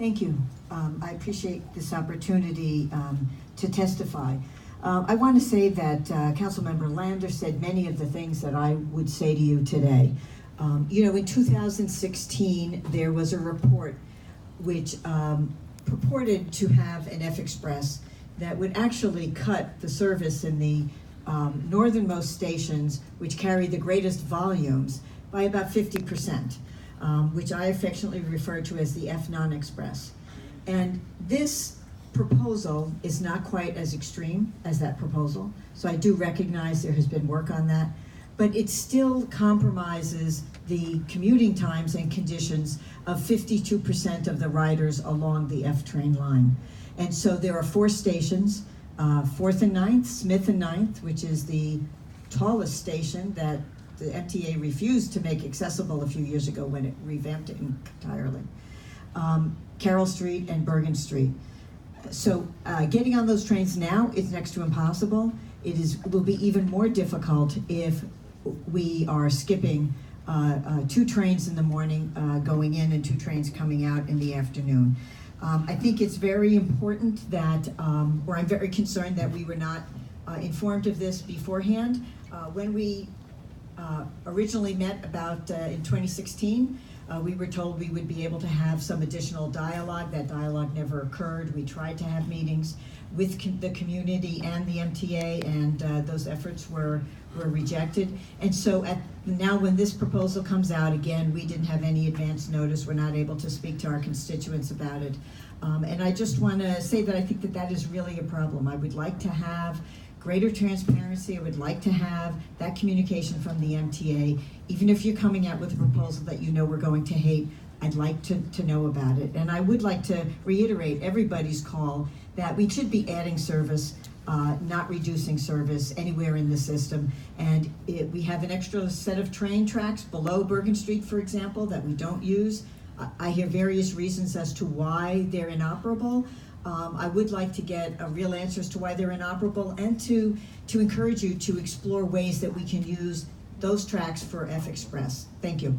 Thank you. I appreciate this opportunity to testify. I want to say that Councilmember Lander said many of the things that I would say to you today. In 2016, there was a report which purported to have an F Express that would actually cut the service in the northernmost stations, which carry the greatest volumes, by about 50%. Which I affectionately refer to as the F non-express. And this proposal is not quite as extreme as that proposal, so I do recognize there has been work on that, but it still compromises the commuting times and conditions of 52% of the riders along the F train line. And so there are 4 stations, 4th and 9th, Smith and 9th, which is the tallest station that the MTA refused to make accessible a few years ago when it revamped it entirely. Carroll Street and Bergen Street. So getting on those trains now is next to impossible. It will be even more difficult if we are skipping 2 trains in the morning going in and 2 trains coming out in the afternoon. I think it's very important that, or I'm very concerned that we were not informed of this beforehand. When we originally met about in 2016, we were told we would be able to have some additional dialogue. That dialogue never occurred. We tried to have meetings with the community and the MTA, and those efforts were rejected. And so now when this proposal comes out, again, we didn't have any advance notice. We're not able to speak to our constituents about it. And I just want to say that I think that that is really a problem. I would like to have greater transparency. I would like to have that communication from the MTA. Even if you're coming out with a proposal that you know we're going to hate, I'd like to know about it. And I would like to reiterate everybody's call that we should be adding service, not reducing service anywhere in the system. And we have an extra set of train tracks below Bergen Street, for example, that we don't use. I hear various reasons as to why they're inoperable. I would like to get a real answer as to why they're inoperable, and to encourage you to explore ways that we can use those tracks for F Express. Thank you.